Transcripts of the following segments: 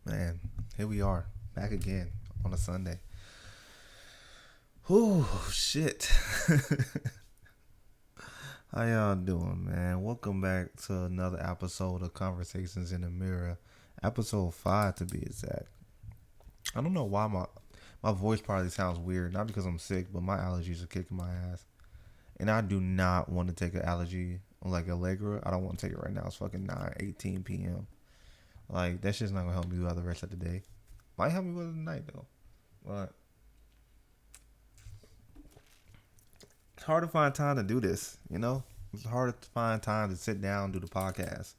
Man, here we are, back again on a Sunday. Oh, shit. How y'all doing, man? Welcome back to another episode of Conversations in the Mirror. Episode 5 to be exact. I don't know why my voice probably sounds weird. Not because I'm sick, but my allergies are kicking my ass. And I do not want to take an allergy like Allegra. I don't want to take it right now. It's fucking 9:18 p.m. Like, that shit's not going to help me throughout the rest of the day. Might help me with the night, though. But it's hard to find time to do this, you know? It's hard to find time to sit down and do the podcast.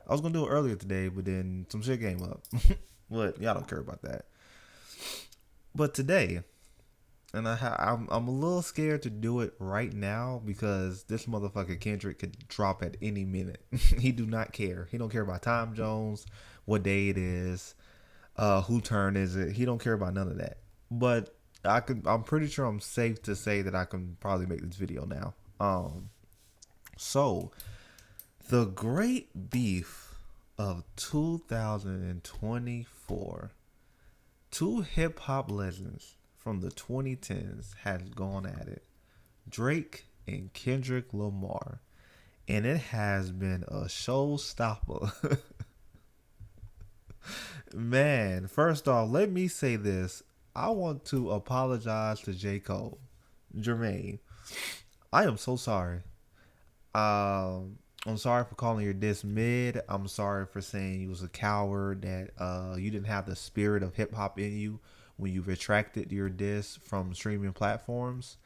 I was gonna do it earlier today, but then some shit came up. But y'all don't care about that. But today, and I'm a little scared to do it right now because this motherfucker Kendrick could drop at any minute. He do not care. He don't care about time zones, what day it is, who turn is it. He don't care about none of that. But I'm pretty sure I'm safe to say that I can probably make this video now. So the great beef of 2024. Two hip hop legends from the 2010s has gone at it. Drake and Kendrick Lamar. And it has been a showstopper. Man, first off, let me say this. I want to apologize to J. Cole. Jermaine, I am so sorry. I'm sorry for calling your diss mid. I'm sorry for saying you was a coward, that you didn't have the spirit of hip hop in you when you retracted your diss from streaming platforms.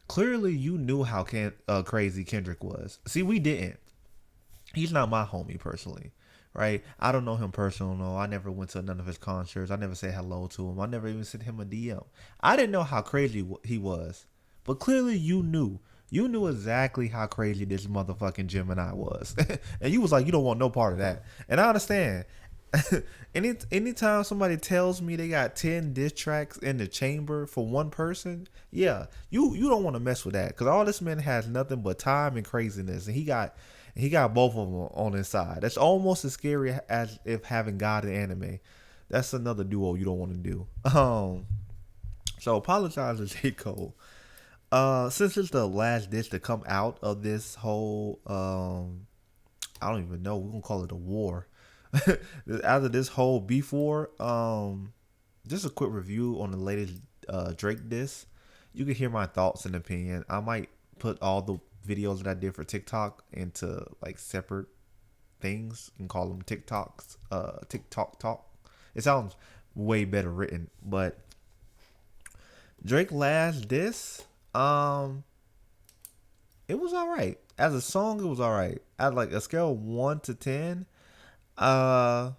Clearly, you knew how crazy Kendrick was. See, we didn't. He's not my homie personally, right? I don't know him personally. No, I never went to none of his concerts. I never said hello to him. I never even sent him a DM. I didn't know how crazy he was, but clearly you knew. You knew exactly how crazy this motherfucking Gemini was, and you was like, you don't want no part of that. And I understand. Anytime somebody tells me they got 10 diss tracks in the chamber for one person, yeah, you don't want to mess with that, because all this man has nothing but time and craziness, and he got both of them on his side. That's almost as scary as if having God in anime. That's another duo you don't want to do. So apologize to J. Cole. Since it's the last dish to come out of this whole, I don't even know, we're gonna call it a war. Out of this whole beef war, just a quick review on the latest Drake diss. You can hear my thoughts and opinion. I might put all the videos that I did for TikTok into like separate things and call them TikToks. TikTok talk. It sounds way better written, but Drake last diss. It was all right. As a song, it was all right. At like a scale of 1 to 10, uh,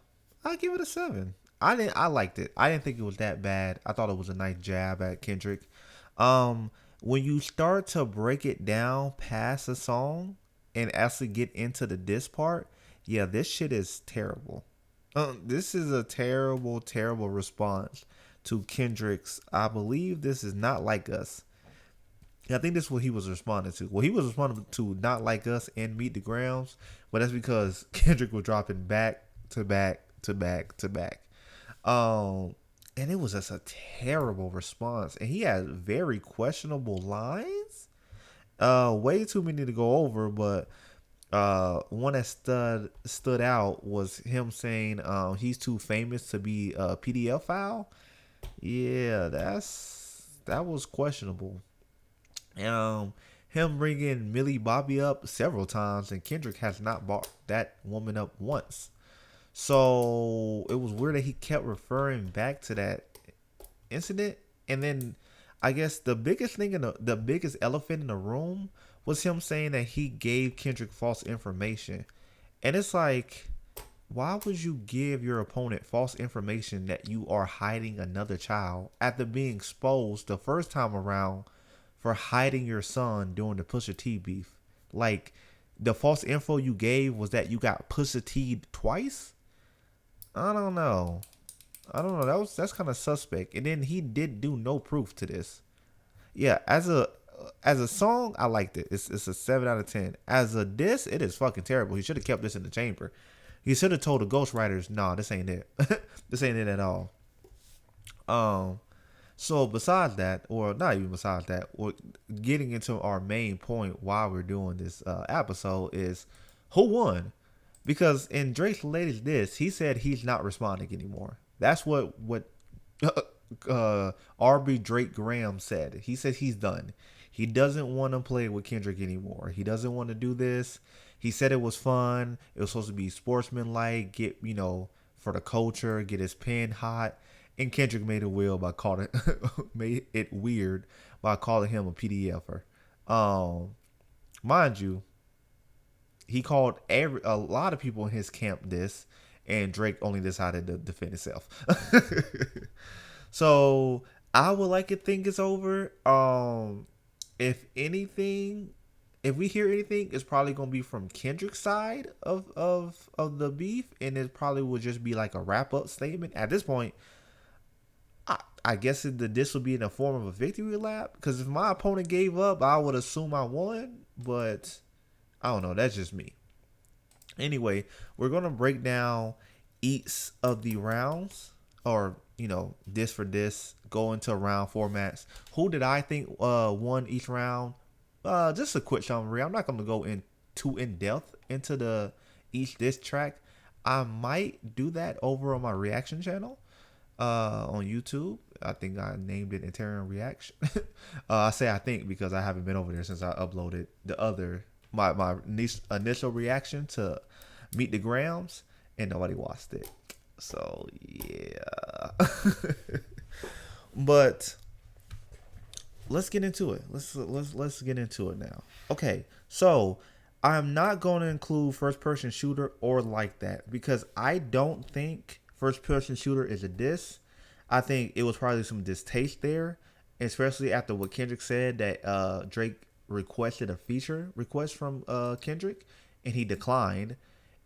I give it a 7. I liked it. I didn't think it was that bad. I thought it was a nice jab at Kendrick. When you start to break it down past a song and actually get into the diss part, yeah, this shit is terrible. This is a terrible, terrible response to Kendrick's. I believe this is Not Like Us. Yeah, I think this is what he was responding to. Well, he was responding to Not Like Us and Meet the Grounds, but that's because Kendrick was dropping back to back to back to back. Um, and it was just a terrible response. And he had very questionable lines. Way too many to go over, but one that stood out was him saying he's too famous to be a PDF file. Yeah, that was questionable. Um, Him bringing Millie Bobby up several times, and Kendrick has not brought that woman up once. So it was weird that he kept referring back to that incident. And then I guess the biggest thing the biggest elephant in the room was him saying that he gave Kendrick false information. And it's like, why would you give your opponent false information that you are hiding another child after being exposed the first time around for hiding your son during the Pusha T beef? Like, the false info you gave was that you got Pusha T twice? I don't know. I don't know. That's kind of suspect. And then he did do no proof to this. Yeah, as a song, I liked it. It's a 7 out of 10. As a diss, it is fucking terrible. He should have kept this in the chamber. He should have told the ghostwriters, "No, this ain't it. This ain't it at all." Um, so besides that, or not even besides that, or getting into our main point why we're doing this episode is who won? Because in Drake's latest diss, he said he's not responding anymore. That's what RB Drake Graham said. He said he's done. He doesn't want to play with Kendrick anymore. He doesn't want to do this. He said it was fun. It was supposed to be sportsmanlike, get for the culture, get his pen hot. And Kendrick made it weird by calling made it weird by calling him a PDFer. Um, Mind you, he called a lot of people in his camp this, and Drake only decided to defend himself. So I would like to think it's over. If anything, if we hear anything, it's probably gonna be from Kendrick's side of the beef, and it probably will just be like a wrap up statement. At this point, I guess this will be in the form of a victory lap. Because if my opponent gave up, I would assume I won. But I don't know. That's just me. Anyway, we're gonna break down each of the rounds, or this for this, go into round formats. Who did I think won each round? Just a quick summary. I'm not gonna go too in depth into the each diss track. I might do that over on my reaction channel on YouTube. I think I named it Interior Reaction. I say I think because I haven't been over there since I uploaded my initial reaction to Meet the Grams, and nobody watched it. So yeah. But let's get into it. Let's get into it now. Okay, so I'm not going to include first person shooter or like that, because I don't think first person shooter is a diss. I think it was probably some distaste there, especially after what Kendrick said that Drake requested a feature request from Kendrick, and he declined.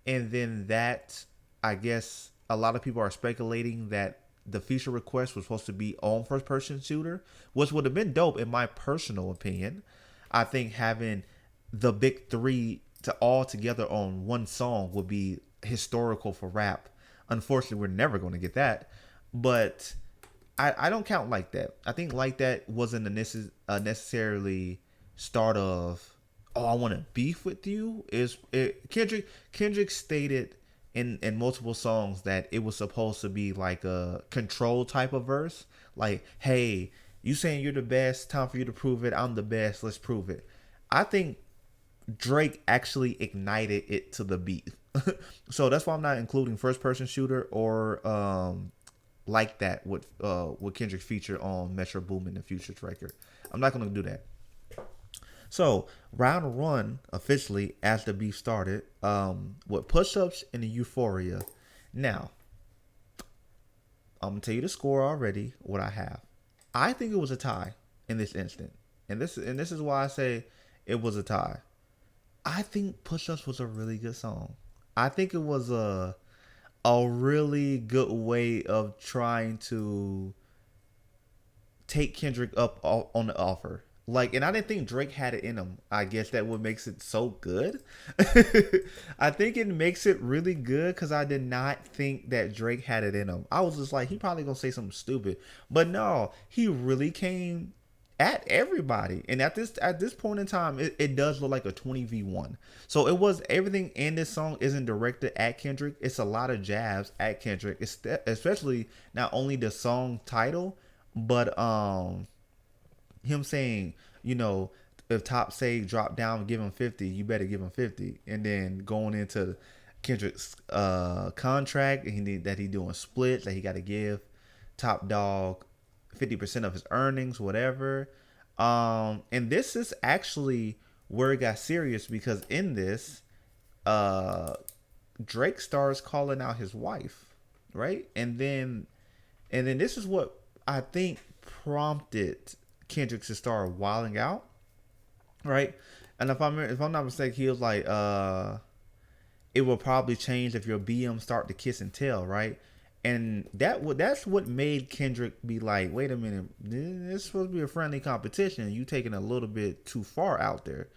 And then that, I guess a lot of people are speculating that the feature request was supposed to be on first person shooter, which would have been dope in my personal opinion. I think having the big three to all together on one song would be historical for rap. Unfortunately, we're never going to get that. But I don't count Like That. I think Like That wasn't a necessarily start of, oh, I want to beef with you. Kendrick stated in multiple songs that it was supposed to be like a control type of verse. Like, hey, you saying you're the best, time for you to prove it. I'm the best, let's prove it. I think Drake actually ignited it to the beat. So that's why I'm not including first person shooter or Like That with Kendrick feature on Metro Boomin and Future's record. I'm not gonna do that. So round one officially, as the beef started, with push ups and the Euphoria. Now, I'm gonna tell you the score already. What I have, I think it was a tie in this instant, and this is why I say it was a tie. I think Push Ups was a really good song. I think it was a really good way of trying to take Kendrick up on the offer. Like, and I didn't think Drake had it in him. I guess that what makes it so good. I think it makes it really good because I did not think that Drake had it in him. I was just like, he probably gonna say something stupid, but no, he really came at everybody. And at this point in time, it does look like a 20v1. So it was, everything in this song isn't directed at Kendrick. It's a lot of jabs at Kendrick. It's especially not only the song title, but him saying, if Top say drop down and give him 50, you better give him 50. And then going into Kendrick's contract, and that he doing splits, that he got to give Top Dog 50% of his earnings, whatever. And this is actually where it got serious, because in this, Drake starts calling out his wife, right? And then this is what I think prompted Kendrick to start wilding out, right? And if I'm not mistaken, he was like, it will probably change if your BM start to kiss and tell, right? And that's what made Kendrick be like, wait a minute, this is supposed to be a friendly competition. You taking a little bit too far out there,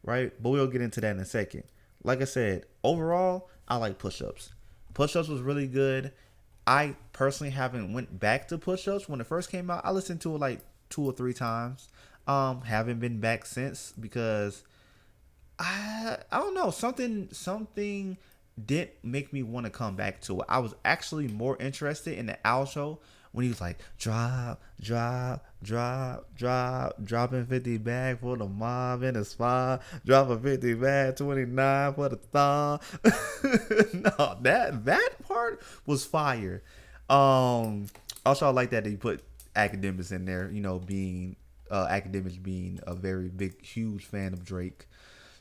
right? But we'll get into that in a second. Like I said, overall, I like Push Ups. Push Ups was really good. I personally haven't went back to Push Ups when it first came out. I listened to it like 2 or 3 times. Haven't been back since because I don't know, something didn't make me want to come back to it. I was actually more interested in the outro when he was like dropping 50 bag for the mob in the spot, dropping 50 bag 29 for the thaw. No, that part was fire. Um, Also I like that they put academics in there. Being academics being a very big, huge fan of Drake.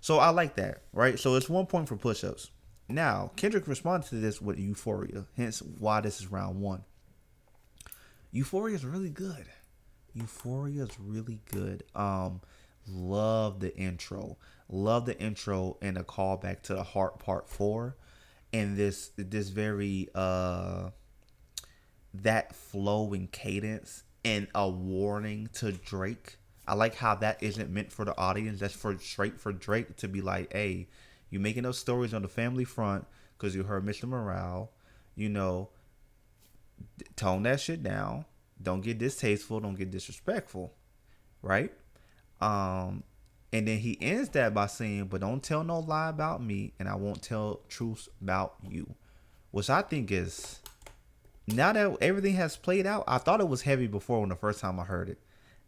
So I like that, right? So it's 1 point for push-ups. Now, Kendrick responded to this with Euphoria, hence why this is round one. Euphoria is really good. Euphoria is really good. Love the intro. Love the intro and a callback to the Heart Part 4. And this very that flow and cadence and a warning to Drake. I like how that isn't meant for the audience. That's for straight for Drake to be like, hey, you making those stories on the family front because you heard Mr. Morale. Tone that shit down. Don't get distasteful. Don't get disrespectful. Right? And then he ends that by saying, but don't tell no lie about me, and I won't tell truths about you. Which I think is, now that everything has played out, I thought it was heavy before when the first time I heard it.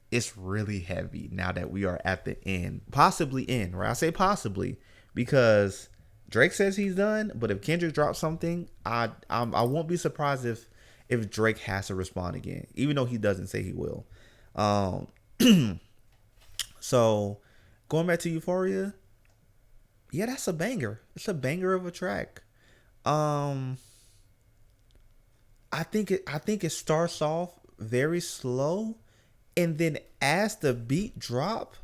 It's really heavy now that we are at the end. Possibly end, right? I say possibly because Drake says he's done, but if Kendrick drops something, I won't be surprised if Drake has to respond again, even though he doesn't say he will. So going back to Euphoria, yeah, that's a banger. It's a banger of a track. I think it starts off very slow, and then as the beat drop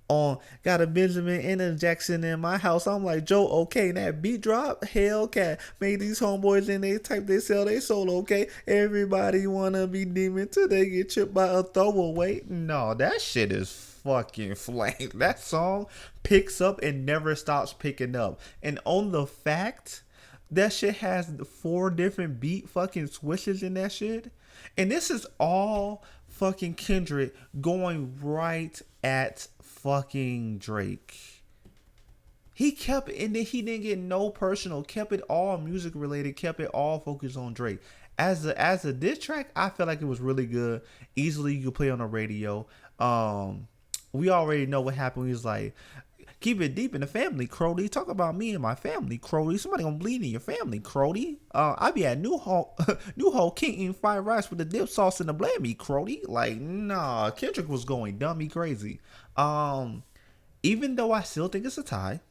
on got a Benjamin and a Jackson in my house, I'm like, Joe, okay, that beat drop, Hellcat made these homeboys and they type they sell they soul, okay. Everybody wanna be demon till they get tripped by a throwaway. No, that shit is fucking flame. That song picks up and never stops picking up. And on the fact that shit has 4 different beat fucking switches in that shit. And this is all fucking Kendrick going right at fucking Drake. He kept it, and then he didn't get no personal, kept it all music related, kept it all focused on Drake. As a diss track, I felt like it was really good. Easily you could play on the radio. We already know what happened. He was like, keep it deep in the family, Crody. Talk about me and my family, Crody. Somebody gonna bleed in your family, Crody. I be at New Hope King eating fried rice with the dip sauce and the blammy, Crody. Like, nah, Kendrick was going dummy crazy. Even though I still think it's a tie,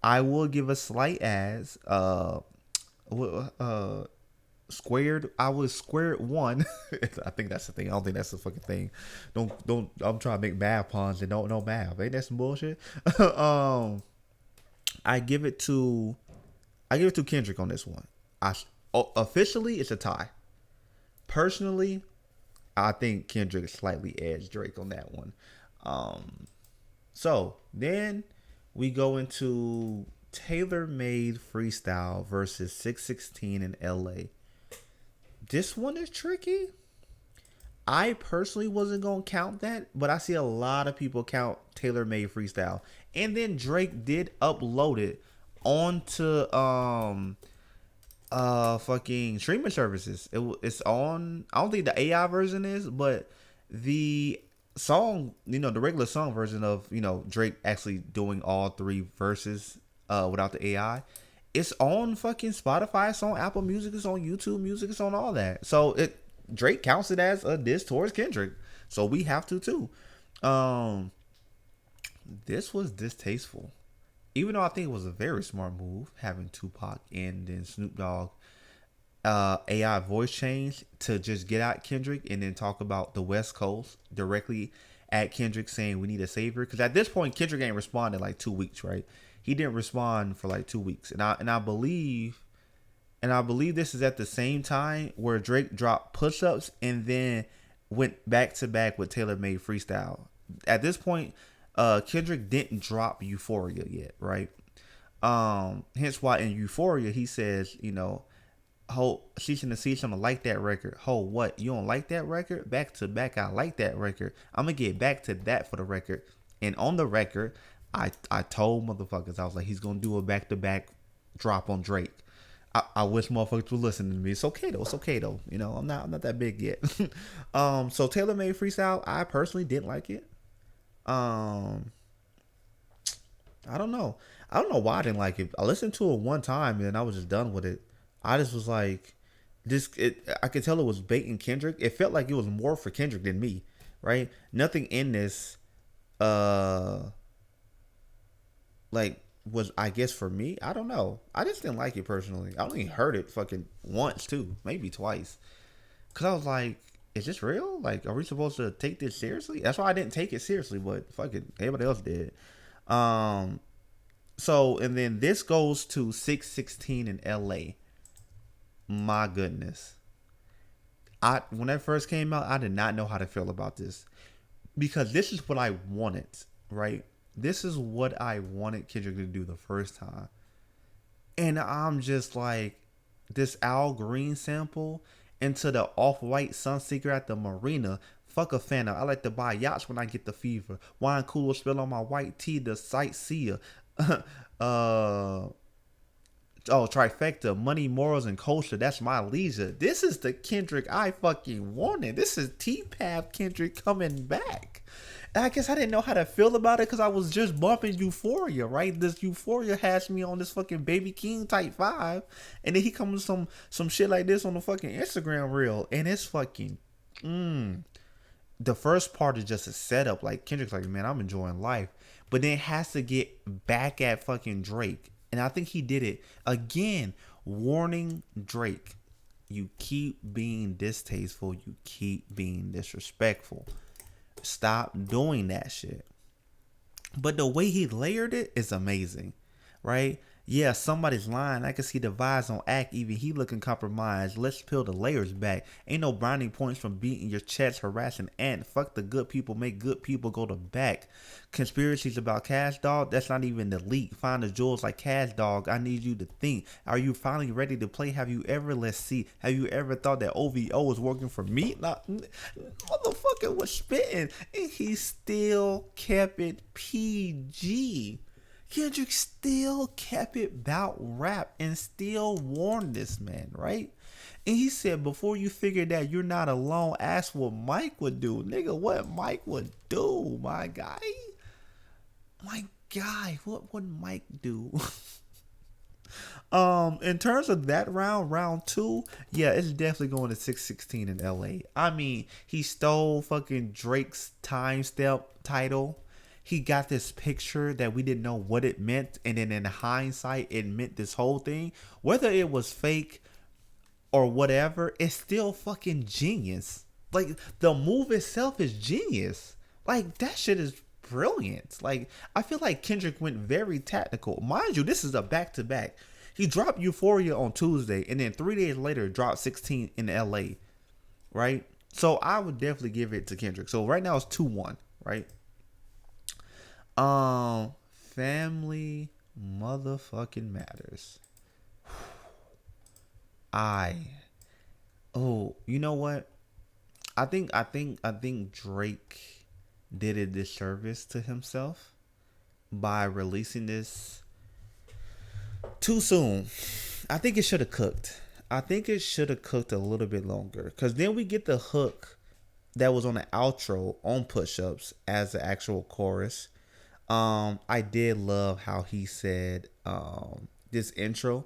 I will give a slight as squared. I was squared one. I think that's the thing. I don't think that's the fucking thing. Don't. I'm trying to make math puns and don't know math. Ain't that some bullshit? I give it to Kendrick on this one. Officially it's a tie. Personally, I think Kendrick slightly edged Drake on that one. So then we go into Tailor Made Freestyle versus 616 in LA. This one is tricky. I personally wasn't going to count that, but I see a lot of people count Tailor Made Freestyle. And then Drake did upload it onto fucking streaming services. It's on, I don't think the AI version is, but the song, the regular song version of, Drake actually doing all 3 verses without the AI. It's on fucking Spotify. It's on Apple Music. It's on YouTube Music. It's on all that. So Drake counts it as a diss towards Kendrick. So we have to too. This was distasteful. Even though I think it was a very smart move having Tupac and then Snoop Dogg AI voice change to just get at Kendrick and then talk about the West Coast directly at Kendrick saying we need a savior. Because at this point Kendrick ain't responded like 2 weeks, right? He didn't respond for like 2 weeks, and I believe this is at the same time where Drake dropped Push Ups and then went back to back with Tailor Made Freestyle. At this point, Kendrick didn't drop Euphoria yet, right? Hence why in Euphoria he says, Ho, ceasing to see something like that record. Ho, what? You don't like that record? Back to back, I like that record. I'm gonna get back to that for the record. And on the record, I told motherfuckers, I was like, he's gonna do a back to back drop on Drake. I wish motherfuckers were listening to me. It's okay though. It's okay though. I'm not that big yet. So Taylor Made Freestyle, I personally didn't like it. Um, I don't know. I don't know why I didn't like it. I listened to it one time and I was just done with it. I just was like, this. I could tell it was baiting Kendrick. It felt like it was more for Kendrick than me, right? Nothing in this, uh, like was I guess for me. I don't know. I just didn't like it personally. I only heard it fucking once too, maybe twice. Cause I was like, is this real? Like, are we supposed to take this seriously? That's why I didn't take it seriously, but fuck it, everybody else did. Um, so and then this goes to 616 in LA. My goodness. When that first came out, I did not know how to feel about this. Because this is what I wanted, right? This is what I wanted Kendrick to do the first time. And I'm just like, this Al Green sample into the Off-White Sunseeker at the marina. Fuck a fan. I like to buy yachts when I get the fever. Wine cooler spill on my white tee, the sightseer. uh Oh, trifecta, money, morals, and culture. That's my leisure. This is the Kendrick I fucking wanted. This is T-Path Kendrick coming back. And I guess I didn't know how to feel about it because I was just bumping Euphoria, right? This Euphoria has me on this fucking Baby King type vibe. And then he comes with some shit like this on the fucking Instagram reel. And it's fucking, the first part is just a setup. Like, Kendrick's like, man, I'm enjoying life. But then it has to get back at fucking Drake. And I think he did it again. Warning Drake, you keep being distasteful. You keep being disrespectful. Stop doing that shit. But the way he layered it is amazing, right? Yeah, somebody's lying. I can see the vibes on act. Even he looking compromised. Let's peel the layers back. Ain't no brownie points from beating your chest, harassing ant. Fuck the good people. Make good people go to back. Conspiracies about Cash Dog. That's not even the leak. Find the jewels like Cash Dog. I need you to think. Are you finally ready to play? Have you ever, let's see. Have you ever thought that OVO was working for me? Not, motherfucker was spitting. And he still kept it PG. Kendrick still kept it about rap and still warned this man, right? And he said, before you figure that you're not alone, ask what Mike would do. Nigga, what Mike would do, my guy? My guy, what would Mike do? In terms of that round two, yeah, it's definitely going to 616 in LA. I mean, he stole fucking Drake's time step title. He got this picture that we didn't know what it meant, and then in hindsight, it meant this whole thing. Whether it was fake or whatever, it's still fucking genius. Like, the move itself is genius. Like, that shit is brilliant. Like, I feel like Kendrick went very tactical. Mind you, this is a back-to-back. He dropped Euphoria on Tuesday, and then 3 days later, dropped 16 in LA, right? So, I would definitely give it to Kendrick. So, right now, it's 2-1, right? Family motherfucking matters. You know what? I think Drake did a disservice to himself by releasing this too soon. I think it should have cooked. I think it should have cooked a little bit longer, because then we get the hook that was on the outro on Push Ups as the actual chorus. I did love how he said this intro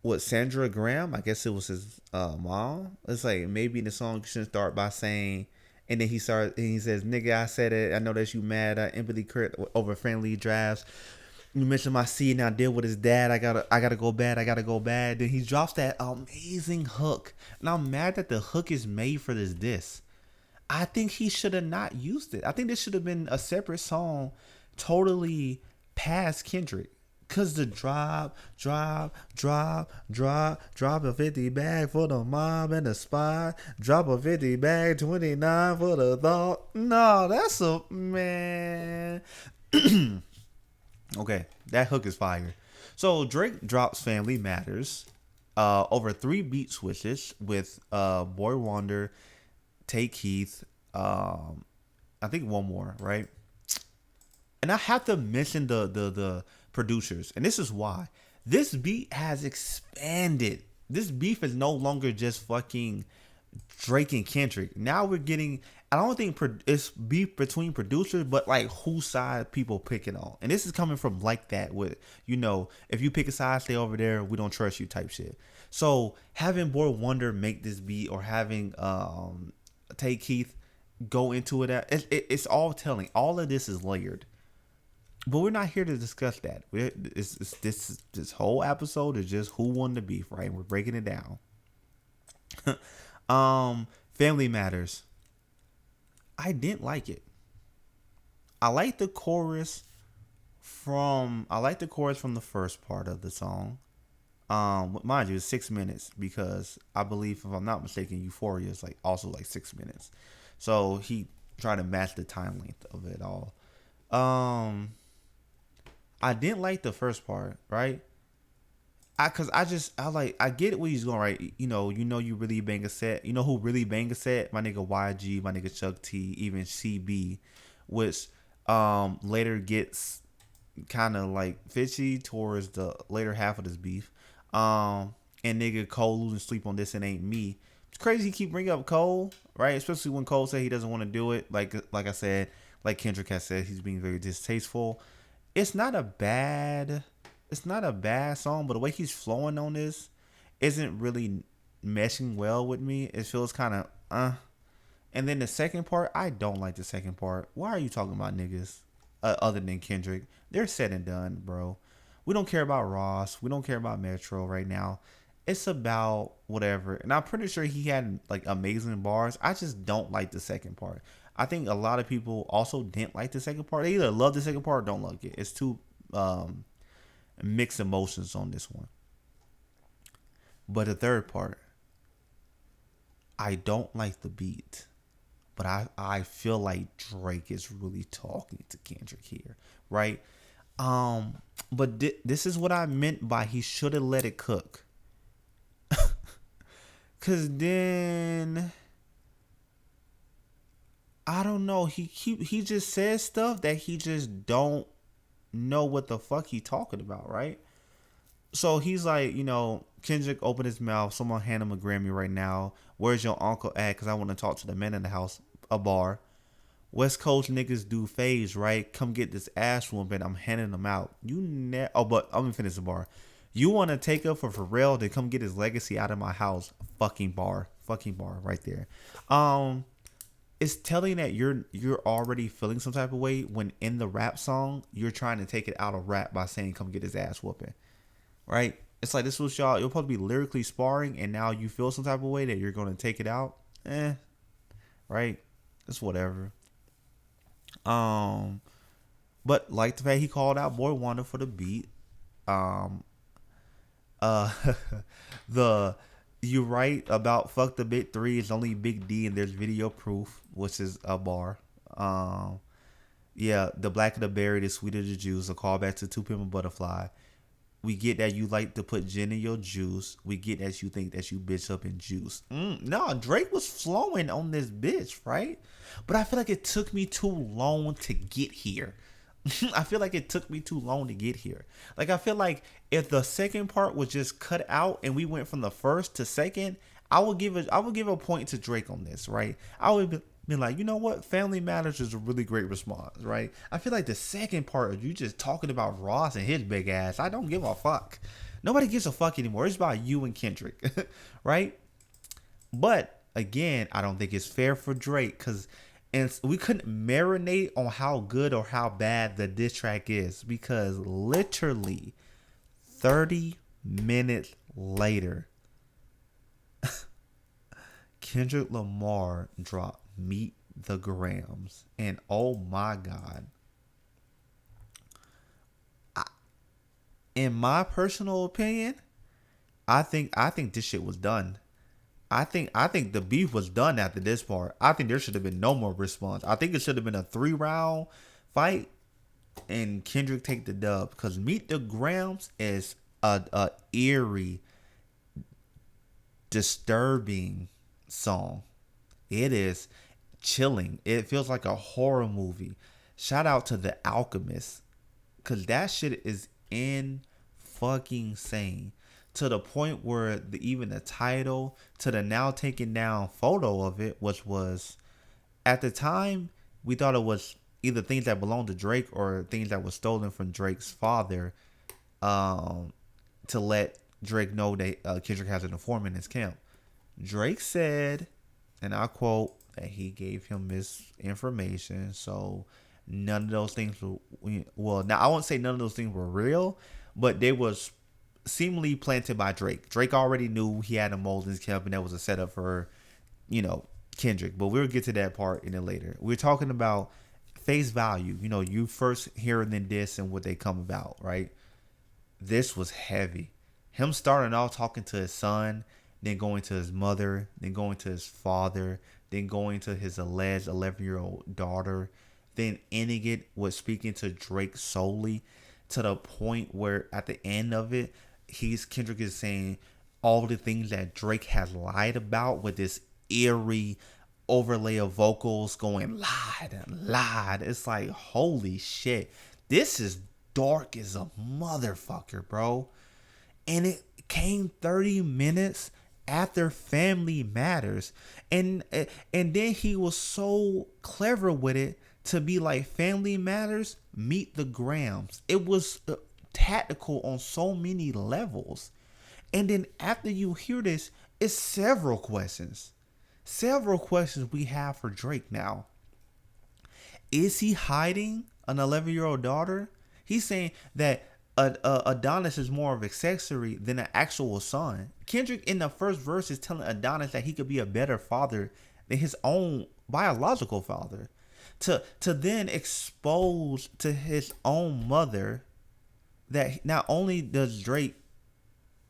with Sandra Graham. I guess it was his mom. It's like, maybe in the song you shouldn't start by saying, and then he says, nigga, I said it. I know that you mad. I empathy crit over friendly drafts. You mentioned my seed, now deal with his dad. I gotta go bad. Then he drops that amazing hook. And I'm mad that the hook is made for this diss. I think he should have not used it. I think this should have been a separate song, totally past Kendrick. Cause the drop a 50 bag for the mob and the spot. Drop a 50 bag, 29 for the thought. No, that's a man. Okay, that hook is fire. So Drake drops Family Matters over 3 beat switches with Boy Wonder, Tay Keith, I think one more, right? And I have to mention the producers, and this is why this beat has expanded. This beef is no longer just fucking Drake and Kendrick. Now we're getting. I don't think it's beef between producers, but like whose side people picking on, and this is coming from like that with if you pick a side, stay over there. We don't trust you type shit. So having Boy Wonder make this beat or having Tay Keith go into it, it's all telling. All of this is layered. But we're not here to discuss that. This whole episode is just who won the beef, right? We're breaking it down. Family Matters. I didn't like it. I like the chorus from the first part of the song. Mind you, it's 6 minutes because I believe, if I'm not mistaken, Euphoria is like also like 6 minutes. So he tried to match the time length of it all. I didn't like the first part, right? I get where he's going, right? You really bang a set. You know who really bang a set? My nigga YG, my nigga Chuck T, even CB, which later gets kind of like fishy towards the later half of this beef. And nigga Cole losing sleep on this and ain't me. It's crazy he keep bringing up Cole, right? Especially when Cole said he doesn't want to do it. Like I said, like Kendrick has said, he's being very distasteful. It's not a bad song, but the way he's flowing on this isn't really meshing well with me. It feels kind of And then the second part, I don't like the second part. Why are you talking about niggas other than Kendrick? They're said and done, bro. We don't care about Ross. We don't care about Metro right now. It's about whatever. And I'm pretty sure he had like amazing bars. I just don't like the second part. I think a lot of people also didn't like the second part. They either love the second part or don't like it. It's too mixed emotions on this one. But the third part, I don't like the beat. But I feel like Drake is really talking to Kendrick here, right? But this is what I meant by he should have let it cook. Cause then I don't know. He just says stuff that he just don't know what the fuck he talking about, right? So he's like, Kendrick opened his mouth. Someone hand him a Grammy right now. Where's your uncle at? Cause I want to talk to the men in the house. A bar. West Coast niggas do phase, right? Come get this ass whooping. I'm handing them out. But I'm gonna finish the bar. You want to take up for Pharrell to come get his legacy out of my house? Fucking bar right there. It's telling that you're already feeling some type of way when in the rap song you're trying to take it out of rap by saying come get his ass whooping, right? It's like this was you'll probably be lyrically sparring, and now you feel some type of way that you're gonna take it out. Right? It's whatever. But like the fact he called out Boy Wonder for the beat. The you right about fuck the big three. It's only Big D and there's video proof, which is a bar. Yeah, the blacker the berry, the sweeter the juice. A callback to Two Pimp and Butterfly. We get that you like to put gin in your juice. We get that you think that you bitch up in juice. No, Drake was flowing on this bitch, right? But I feel like it took me too long to get here. I feel like it took me too long to get here. Like, I feel like if the second part was just cut out and we went from the first to second, I would give a point to Drake on this, right? I would be like, you know what? Family Matters is a really great response, right? I feel like the second part of you just talking about Ross and his big ass, I don't give a fuck. Nobody gives a fuck anymore. It's about you and Kendrick, right? But again, I don't think it's fair for Drake because we couldn't marinate on how good or how bad the diss track is because literally 30 minutes later, Kendrick Lamar dropped Meet the Grams, and oh my god, in my personal opinion, I think this shit was done. I think the beef was done after this part. I think there should have been no more response. I think it should have been a 3-round fight. and Kendrick take the dub because Meet the Grams is a eerie, disturbing song. It is chilling. It feels like a horror movie. Shout out to The Alchemist, cause that shit is in fucking insane. To the point where even the title to the now taken down photo of it, which was at the time we thought it was either things that belonged to Drake or things that were stolen from Drake's father, um, to let Drake know that Kendrick has an informant in his camp. Drake said, and I quote, that he gave him misinformation. So none of those things were, well, now I won't say none of those things were real, but they was seemingly planted by Drake. Drake already knew he had a mold in his camp, and that was a setup for, you know, Kendrick. But we'll get to that part in it later. We're talking about face value. You know, you first hearing then this and what they come about, right? This was heavy. Him starting off talking to his son, then going to his mother, then going to his father, then going to his alleged 11-year-old daughter, then ending it with speaking to Drake solely, to the point where at the end of it, Kendrick is saying all the things that Drake has lied about with this eerie overlay of vocals going lied and lied. It's like, holy shit. This is dark as a motherfucker, bro. And it came 30 minutes after Family Matters. And then he was so clever with it to be like, Family Matters, Meet the Grams. It was tactical on so many levels. And then after you hear this, it's several questions. Several questions we have for Drake now. Is he hiding an 11-year-old daughter? He's saying that Adonis is more of an accessory than an actual son. Kendrick in the first verse is telling Adonis that he could be a better father than his own biological father. To then expose to his own mother that not only does Drake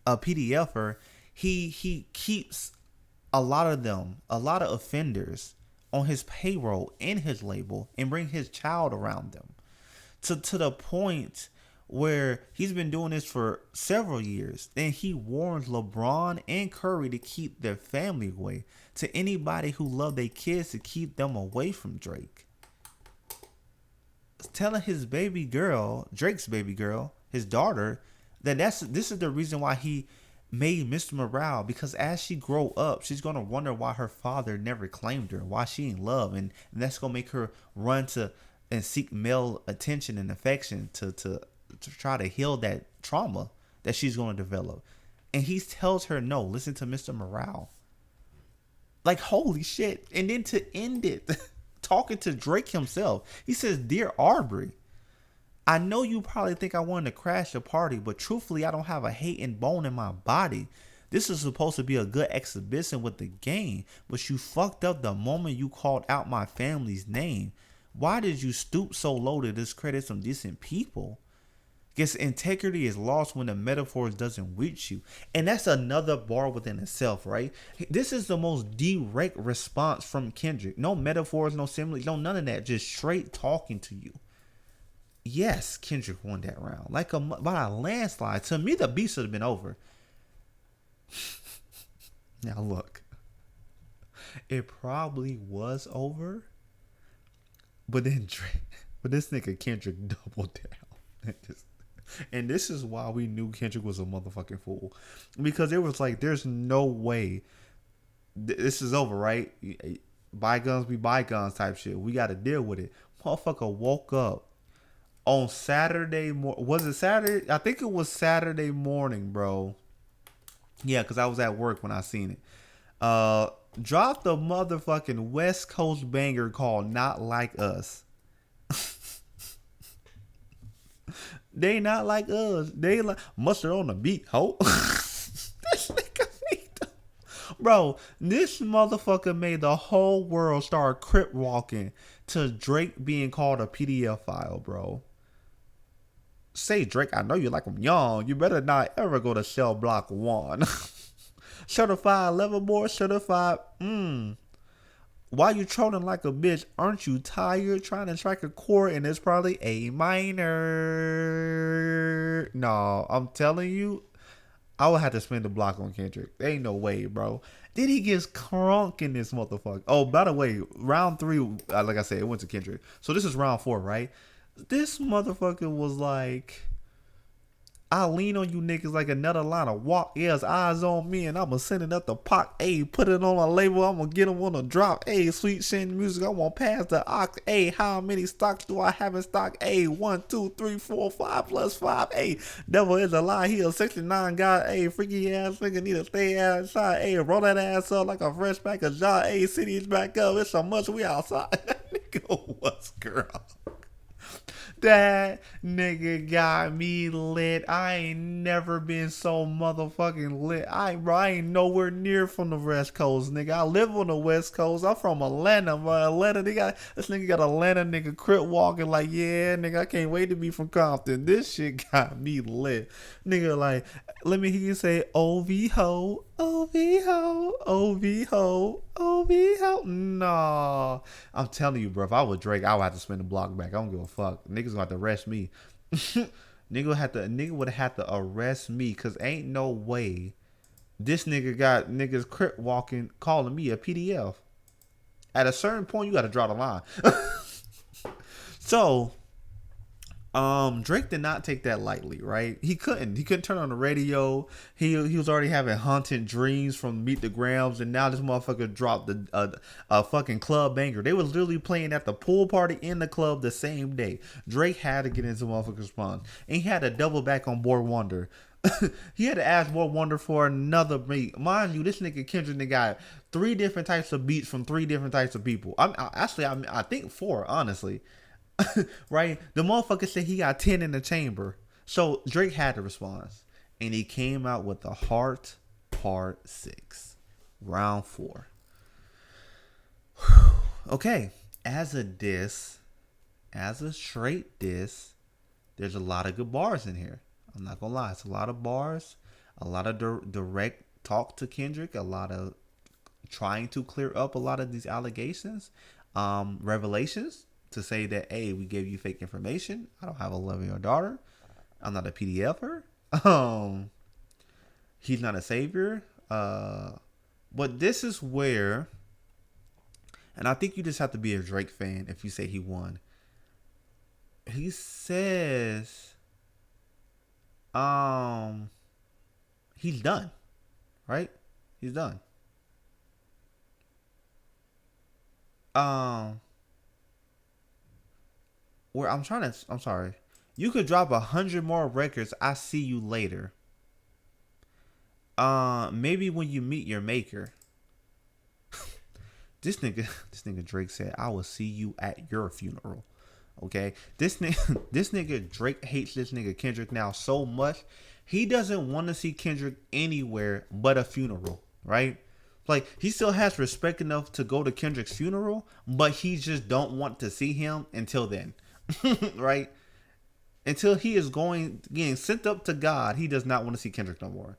a PDFer, he keeps a lot of offenders on his payroll in his label and bring his child around them. To the point where he's been doing this for several years. And he warns LeBron and Curry to keep their family away. To anybody who love their kids, to keep them away from Drake. Telling his baby girl, Drake's baby girl, his daughter, that this is the reason why he made Mr. Morale, because as she grow up, she's gonna wonder why her father never claimed her, why she in love, and that's gonna make her run to and seek male attention and affection to try to heal that trauma that she's gonna develop. And he tells her, no, listen to Mr. Morale. Like, holy shit. And then to end it, talking to Drake himself, he says, Dear Aubrey, I know you probably think I wanted to crash the party, but truthfully, I don't have a hate and bone in my body. This is supposed to be a good exhibition with the game, but you fucked up the moment you called out my family's name. Why did you stoop so low to discredit some decent people? Guess integrity is lost when the metaphors doesn't reach you. And that's another bar within itself, right? This is the most direct response from Kendrick. No metaphors, no similes, no none of that. Just straight talking to you. Yes, Kendrick won that round. Like by a landslide. To me, the beat should have been over. Now look. It probably was over. But then this nigga Kendrick doubled down. And this is why we knew Kendrick was a motherfucking fool. Because it was like, there's no way this is over, right? Bygones be bygones type shit. We got to deal with it. Motherfucker woke up on Saturday morning. Was it Saturday? I think it was Saturday morning, bro. Yeah, because I was at work when I seen it. Dropped the motherfucking West Coast banger called Not Like Us. They not like us. They like mustard on the beat, ho. This nigga bro, this motherfucker made the whole world start crip walking to Drake being called a PDF file, bro. Say, Drake, I know you like them young. You better not ever go to Cell Block 1. Certified level boy, certified. Why you trolling like a bitch? Aren't you tired trying to strike a chord and it's probably A minor? No, I'm telling you, I would have to spin the block on Kendrick. There ain't no way, bro. Then he gets crunk in this motherfucker. Oh, by the way, round three, like I said, it went to Kendrick. So this is round four, right? This motherfucker was like, I lean on you niggas like another line of walk. Yes, eyes on me, and I'ma send it up the Pac. Ayy, put it on a label. I'ma get them on a drop. Ayy, sweet send music. I want pass the ox. Ayy, how many stocks do I have in stock? Ayy, 1, 2, 3, 4, 5 plus 5. Ayy, devil is a lie. He a 69 guy. Ayy, freaky ass nigga need to stay outside. Ayy, roll that ass up like a fresh pack of jaw. Ayy, city's back up. It's so much we outside. Nigga, what's girl? That nigga got me lit. I ain't never been so motherfucking lit. Bro, I ain't nowhere near from the West Coast, nigga. I live on the West Coast. I'm from Atlanta, bro. Atlanta, this nigga got Atlanta nigga crip walking like, yeah, nigga, I can't wait to be from Compton. This shit got me lit. Nigga, like, let me hear you say, OV ho, OV ho, OV ho, OV ho. Nah. I'm telling you, bro, if I was Drake, I would have to spin the block back. I don't give a fuck. Niggas gonna have to arrest me. Nigga would have to arrest me, cause ain't no way this nigga got niggas crip walking calling me a PDF. At a certain point, you gotta draw the line. So Drake did not take that lightly, right? He couldn't turn on the radio. He was already having haunted dreams from Meet the Grams, and now this motherfucker dropped a fucking club banger. They was literally playing at the pool party in the club the same day. Drake had to get into motherfucker's response, and he had to double back on Boy Wonder. He had to ask Boy Wonder for another beat. Mind you, this nigga Kendrick nigga got 3 different types of beats from 3 different types of people. I think 4, honestly. Right? The motherfucker said he got 10 in the chamber. So Drake had to respond. And he came out with the Heart Part 6. Round 4. Okay. As a diss, as a straight diss, there's a lot of good bars in here. I'm not gonna lie. It's a lot of bars. A lot of direct talk to Kendrick. A lot of trying to clear up a lot of these allegations. Revelations. To say that, hey, we gave you fake information. I don't have a 11-year-old daughter. I'm not a PDFer. He's not a savior. But this is where, and I think you just have to be a Drake fan if you say he won. He says, he's done, right? He's done. Where I'm sorry. You could drop 100 more records. I see you later. Maybe when you meet your maker. This nigga Drake said, I will see you at your funeral. Okay? This nigga Drake hates this nigga Kendrick now so much. He doesn't want to see Kendrick anywhere but a funeral, right? Like, he still has respect enough to go to Kendrick's funeral, but he just don't want to see him until then. Right? Until he is getting sent up to God, he does not want to see Kendrick no more.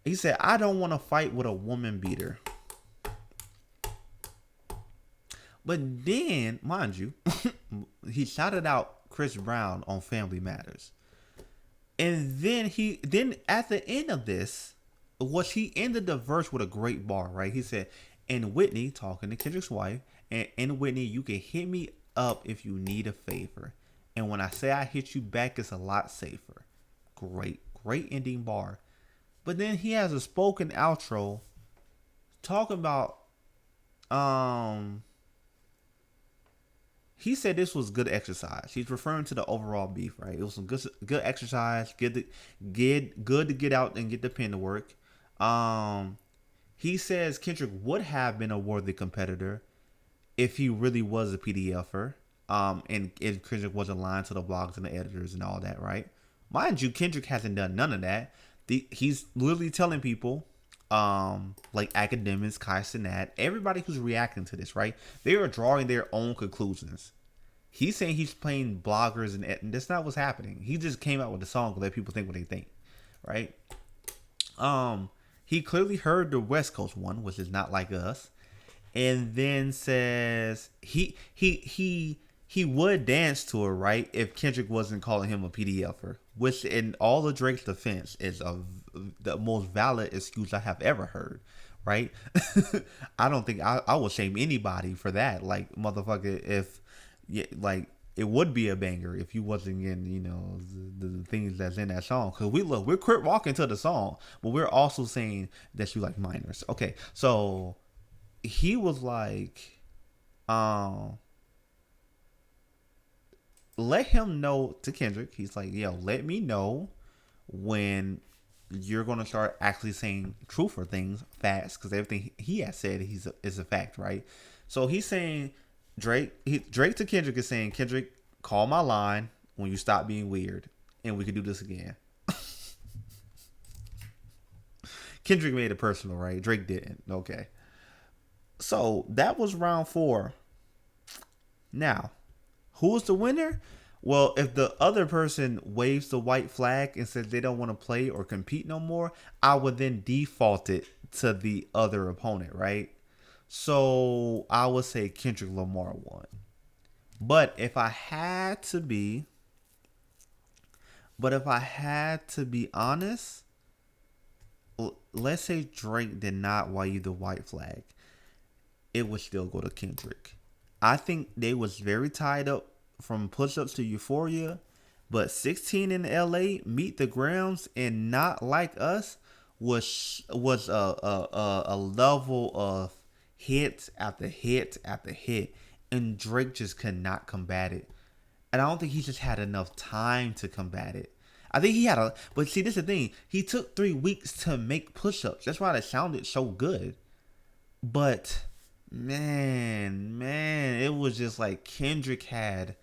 He said, I don't want to fight with a woman beater. But then, mind you, he shouted out Chris Brown on Family Matters. And then at the end of this, he ended the verse with a great bar, right? He said, and Whitney, talking to Kendrick's wife, and Whitney, you can hit me up if you need a favor. And when I say I hit you back, it's a lot safer. Great ending bar. But then he has a spoken outro talking about he said this was good exercise. He's referring to the overall beef, right? It was some good exercise, good to get out and get the pen to work. He says Kendrick would have been a worthy competitor if he really was a PDFer. And if Kendrick wasn't lying to the blogs and the editors and all that, right? Mind you, Kendrick hasn't done none of that. He's literally telling people, like academics, Kai Cenat, everybody who's reacting to this, right? They are drawing their own conclusions. He's saying he's playing bloggers, and that's not what's happening. He just came out with a song to let people think what they think, right? He clearly heard the West Coast one, which is Not Like Us. and then says he would dance to her, right, if Kendrick wasn't calling him a PDFer, which in all of Drake's defense is the most valid excuse I have ever heard, right? I don't think I would shame anybody for that. Like, motherfucker, if yeah, like it would be a banger if you wasn't getting, the things that's in that song. Cause we're crip walking to the song, but we're also saying that you like minors. Okay, so he was like, um, let him know to Kendrick. He's like, yo, let me know when you're gonna start actually saying truth or things fast, because everything he has said is a fact, right? So he's saying Drake to Kendrick is saying, Kendrick, call my line when you stop being weird, and we can do this again. Kendrick made it personal, right? Drake didn't. Okay. So that was round 4. Now, who's the winner? Well, if the other person waves the white flag and says they don't want to play or compete no more, I would then default it to the other opponent, right? So I would say Kendrick Lamar won. But if I had to be, honest, let's say Drake did not wave the white flag, it would still go to Kendrick. I think they was very tied up from push-ups to Euphoria, but 16 in LA, Meet the Grounds, and Not Like Us was a level of hit after hit after hit, and Drake just could not combat it. And I don't think he just had enough time to combat it. I think he had but see, this is the thing. He took 3 weeks to make push-ups. That's why it sounded so good. But man, it was just like Kendrick had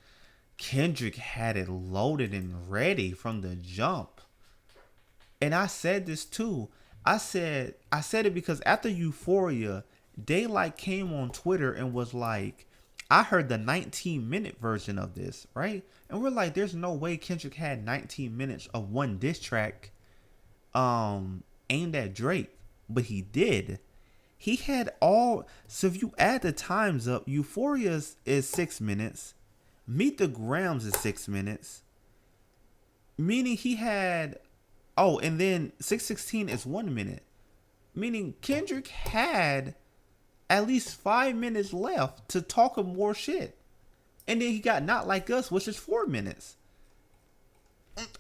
it loaded and ready from the jump. And I said this too. I said it because after Euphoria, Daylight came on Twitter and was like, I heard the 19-minute version of this, right? And we're like, there's no way Kendrick had 19 minutes of one diss track aimed at Drake. But he did. He had all. So if you add the times up, Euphoria is 6 minutes. Meet the Grounds is 6 minutes. Meaning he had. Oh, and then 616 is 1 minute. Meaning Kendrick had at least 5 minutes left to talk more shit. And then he got Not Like Us, which is 4 minutes.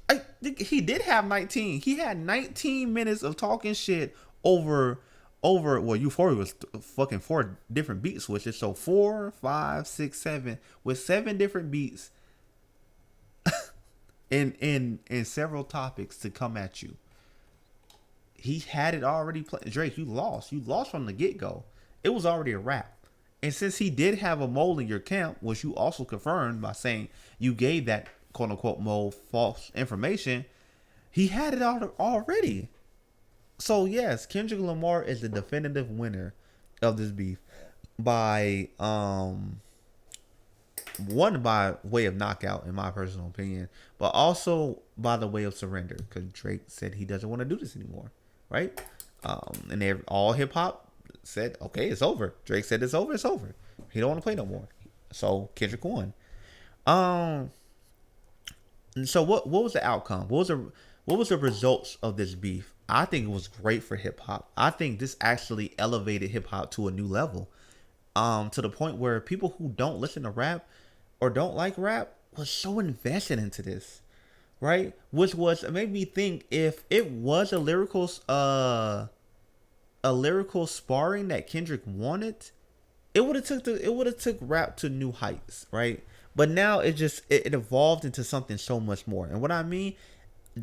I think he did have 19. He had 19 minutes of talking shit over well, Euphoria was fucking 4 different beat switches, so 4, 5, 6, 7 with 7 different beats in several topics to come at you. He had it already played. Drake, you lost from the get-go. It was already a wrap. And since he did have a mole in your camp, which you also confirmed by saying you gave that quote-unquote mole false information, he had it already. So yes, Kendrick Lamar is the definitive winner of this beef by one, by way of knockout in my personal opinion, but also by the way of surrender, because Drake said he doesn't want to do this anymore, right? And all hip hop said, okay, it's over. Drake said it's over. He don't want to play no more. So Kendrick won. So what was the outcome? What was the results of this beef? I think it was great for hip hop. I think this actually elevated hip hop to a new level. To the point where people who don't listen to rap or don't like rap was so invested into this, right? Which made me think, if it was a lyrical sparring that Kendrick wanted, it would have took rap to new heights, right? But now it evolved into something so much more. And what I mean,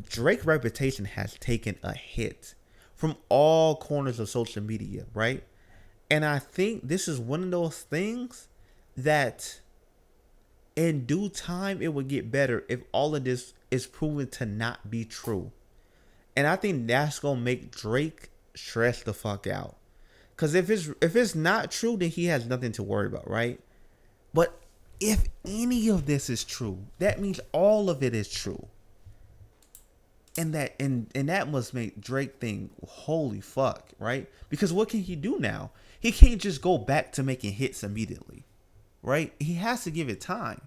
Drake's reputation has taken a hit from all corners of social media, right? And I think this is one of those things that in due time it would get better if all of this is proven to not be true. And I think that's going to make Drake stress the fuck out. Because if it's not true, then he has nothing to worry about, right? But if any of this is true, that means all of it is true. And that must make Drake think, holy fuck, right? Because what can he do now? He can't just go back to making hits immediately, right? He has to give it time.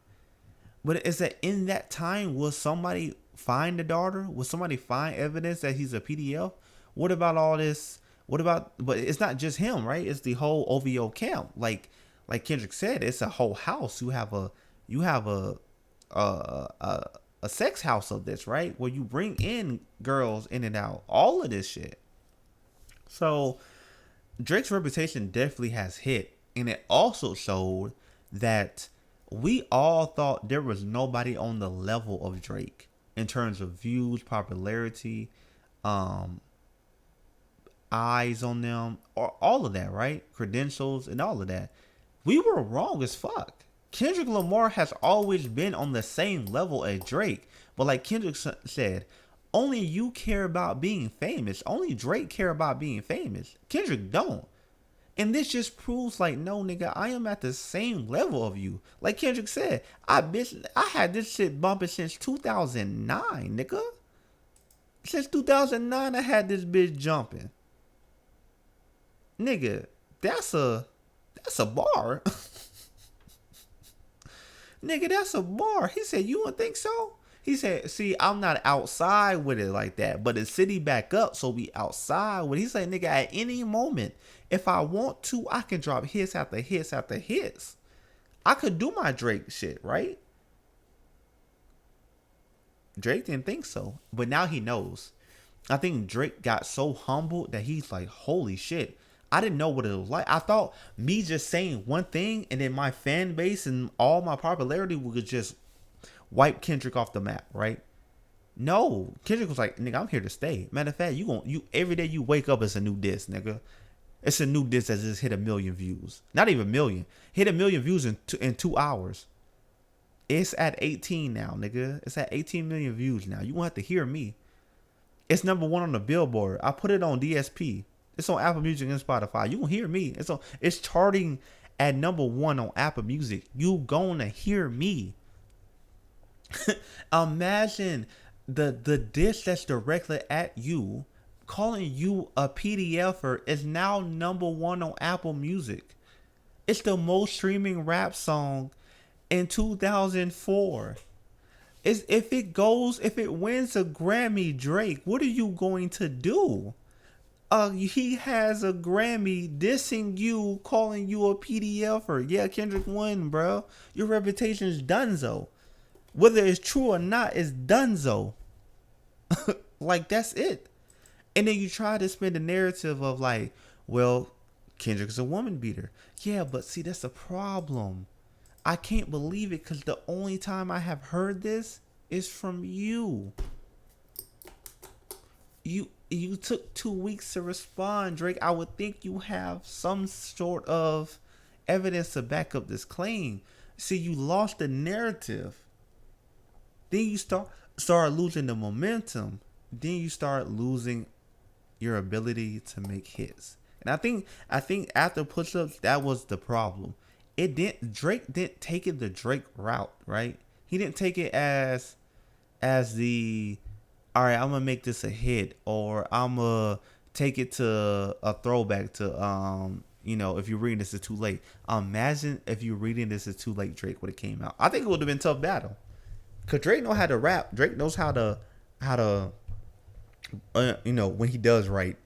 But is that in that time, will somebody find the daughter? Will somebody find evidence that he's a PDF? What about all this? What about? But it's not just him, right? It's the whole OVO camp. Like Kendrick said, it's a whole house. You have a sex house of this, right? Where you bring in girls in and out, all of this shit. So Drake's reputation definitely has hit, and it also showed that we all thought there was nobody on the level of Drake in terms of views, popularity, um, eyes on them, or all of that, right? Credentials and all of that. We were wrong as fuck. Kendrick Lamar has always been on the same level as Drake, but like Kendrick said, only you care about being famous. Only Drake care about being famous. Kendrick don't. And this just proves like, no, nigga, I am at the same level of you. Like Kendrick said, I had this shit bumping since 2009, nigga. Since 2009, I had this bitch jumping. Nigga, that's a bar. Nigga, that's a bar. He said, you don't think so? He said, see, I'm not outside with it like that, but the city back up, so we outside with it. He said, nigga, at any moment, if I want to, I can drop hits after hits after hits. I could do my Drake shit, right? Drake didn't think so, but now he knows. I think Drake got so humbled that he's like, holy shit. I didn't know what it was like. I thought me just saying one thing and then my fan base and all my popularity would just wipe Kendrick off the map, right? No, Kendrick was like, nigga, I'm here to stay. Matter of fact, you every day you wake up, it's a new diss, nigga. It's a new diss that just hit 1 million views. Not even a million. Hit 1 million views in 2 hours. It's at 18 now, nigga. It's at 18 million views now. You won't have to hear me. It's number 1 on the Billboard. I put it on DSP. It's on Apple Music and Spotify. You can hear me. It's charting at number 1 on Apple Music. You gonna hear me. Imagine the diss that's directly at you, calling you a PDFer, is now number 1 on Apple Music. It's the most streaming rap song in 2004. If it wins a Grammy, Drake, what are you going to do? He has a Grammy dissing you, calling you a PDFer. Yeah, Kendrick won, bro. Your reputation is donezo. Whether it's true or not, it's donezo. Like, that's it. And then you try to spin the narrative of like, well, Kendrick's a woman beater. Yeah, but see, that's a problem. I can't believe it because the only time I have heard this is from you. You took 2 weeks to respond, Drake. I would think you have some sort of evidence to back up this claim. See, you lost the narrative. Then you start losing the momentum. Then you start losing your ability to make hits. And I think after push-ups, that was the problem. Drake didn't take it the Drake route, right? He didn't take it as the, all right, I'm gonna make this a hit, or I'm gonna take it to a throwback to if you're reading this is too late. Imagine if you're reading this is too late, Drake would have came out. I think it would have been a tough battle. Cause Drake knows how to rap. Drake knows how to when he does write.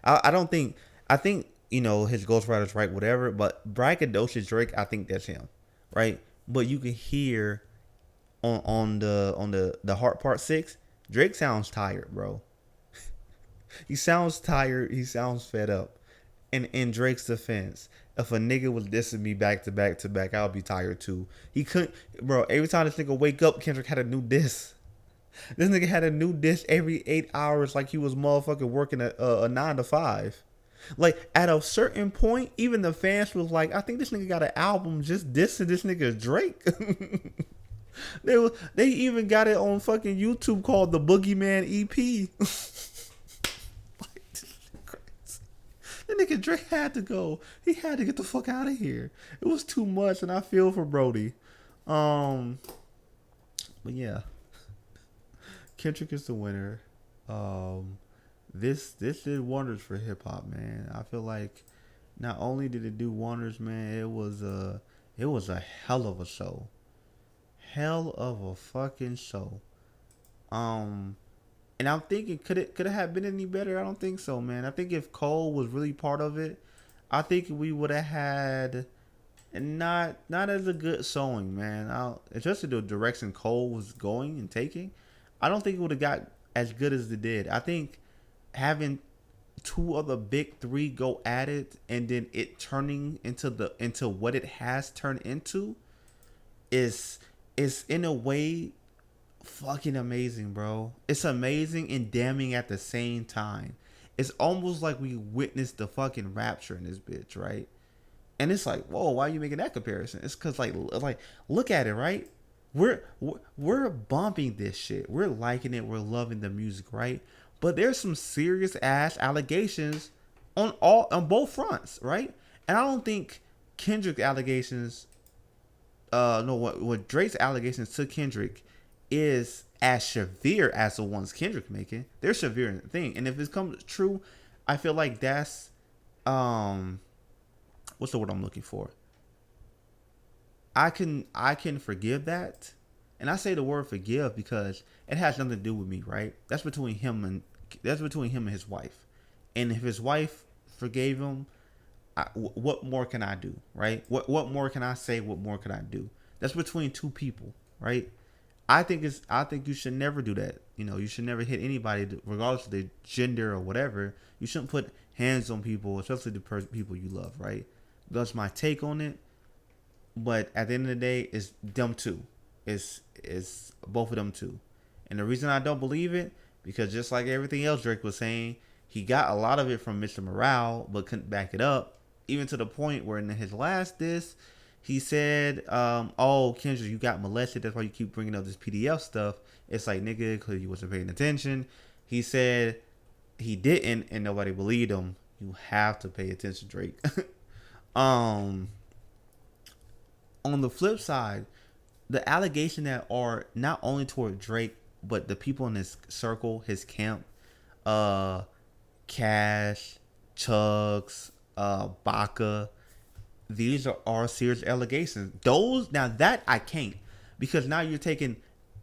I think his ghostwriters write whatever, but braggadocious Drake, I think that's him, right? But you can hear on the Heart Part 6, Drake sounds tired, bro. He sounds tired. He sounds fed up. And in Drake's defense, if a nigga was dissing me back to back to back, I'll be tired too. He couldn't, bro. Every time this nigga wake up, Kendrick had a new diss. This nigga had a new diss every 8 hours, like he was motherfucking working a 9 to 5. Like at a certain point, even the fans was like, I think this nigga got an album just dissing this nigga Drake. They even got it on fucking YouTube called the Boogeyman EP. That nigga Drake had to go. He had to get the fuck out of here. It was too much, and I feel for Brody. But yeah, Kendrick is the winner. Um, this did wonders for hip hop, man. I feel like not only did it do wonders, man, it was a hell of a show, hell of a fucking show. Um, and I'm thinking, could it have been any better? I don't think so, man. I think if Cole was really part of it, I think we would have had not as a good showing, man. Especially the direction Cole was going and taking, I don't think it would have got as good as it did. I think having two of the big three go at it and then it turning into what it has turned into is in a way fucking amazing, bro. It's amazing and damning at the same time. It's almost like we witnessed the fucking rapture in this bitch, right? And it's like, whoa, why are you making that comparison? It's because like look at it, right? We're bumping this shit. We're liking it. We're loving the music, right? But there's some serious ass allegations on both fronts, right? And I don't think Kendrick allegations, no, what Drake's allegations to Kendrick is as severe as the ones Kendrick making. They're severe in the thing, and if it comes true, I feel like that's um what's the word I'm looking for? I can forgive that, and I say the word forgive because it has nothing to do with me, right? That's between him and his wife, and if his wife forgave him, what more can I do, right? What more can I say? What more can I do? That's between two people, right? I think you should never do that. You know, you should never hit anybody, regardless of their gender or whatever. You shouldn't put hands on people, especially the people you love, right? That's my take on it. But at the end of the day, it's them two. It's both of them two. And the reason I don't believe it, because just like everything else Drake was saying, he got a lot of it from Mr. Morale, but couldn't back it up. Even to the point where in his last diss, he said, "Oh, Kendrick, you got molested. That's why you keep bringing up this PDF stuff." It's like, nigga, because you wasn't paying attention. He said he didn't, and nobody believed him. You have to pay attention, Drake. um, on the flip side, the allegation that are not only toward Drake, but the people in his circle, his camp, uh, Cash, Chugs, Baca, these are serious allegations. Those now that I can't, because now you're taking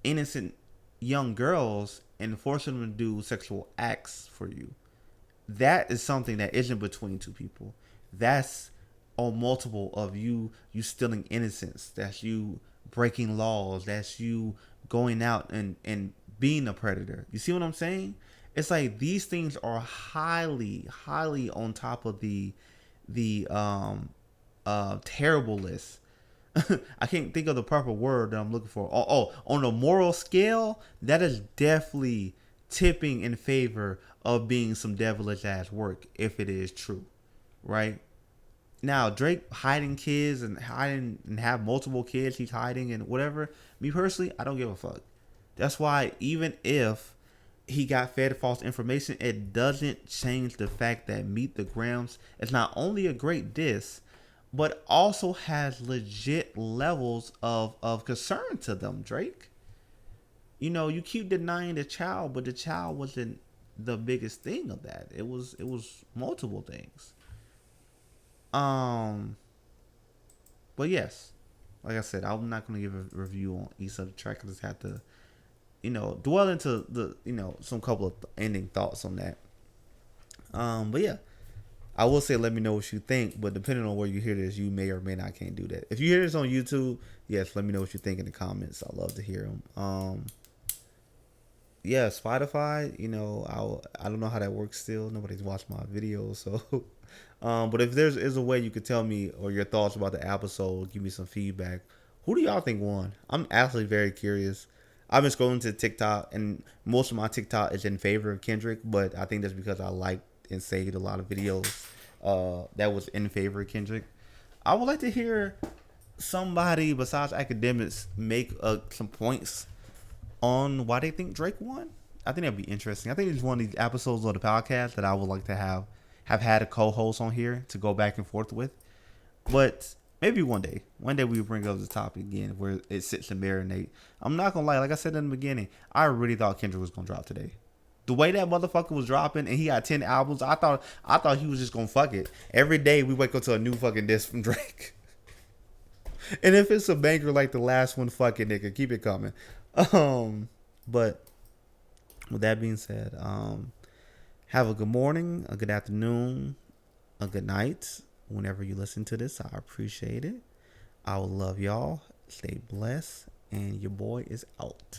innocent young girls and forcing them to do sexual acts for you. That is something that isn't between two people. That's on multiple of you stealing innocence. That's you breaking laws. That's you going out and being a predator. You see what I'm saying? It's like these things are highly on top of the terrible list. I can't think of the proper word that I'm looking for. On a moral scale, that is definitely tipping in favor of being some devilish ass work if it is true, right? Now Drake hiding kids and hiding and have multiple kids he's hiding and whatever. Me personally, I don't give a fuck. That's why even if he got fed false information, it doesn't change the fact that Meet the Grams is not only a great diss, but also has legit levels of concern to them, Drake. You know, you keep denying the child, but the child wasn't the biggest thing of that. It was multiple things. Um, but yes, like I said, I'm not gonna give a review on each of the track. I just have to, dwell into the, some couple of ending thoughts on that. But yeah, I will say, let me know what you think. But depending on where you hear this, you may or may not can't do that. If you hear this on YouTube, yes, let me know what you think in the comments. I love to hear them. Yeah, Spotify. I don't know how that works still. Nobody's watched my videos, so. But if there's is a way you could tell me or your thoughts about the episode, give me some feedback. Who do y'all think won? I'm actually very curious. I've been scrolling to TikTok, and most of my TikTok is in favor of Kendrick, but I think that's because I liked and saved a lot of videos that was in favor of Kendrick. I would like to hear somebody besides academics make some points on why they think Drake won. I think that'd be interesting. I think it's one of these episodes of the podcast that I would like to have had a co-host on here to go back and forth with. But maybe one day we bring up the topic again where it sits and marinate. I'm not gonna lie, like I said in the beginning, I really thought Kendrick was gonna drop today. The way that motherfucker was dropping, and he had 10 albums, I thought he was just gonna fuck it. Every day we wake up to a new fucking disc from Drake. And if it's a banger like the last one, fuck it, nigga, keep it coming. But with that being said, have a good morning, a good afternoon, a good night. Whenever you listen to this, I appreciate it. I will love y'all. Stay blessed, and your boy is out.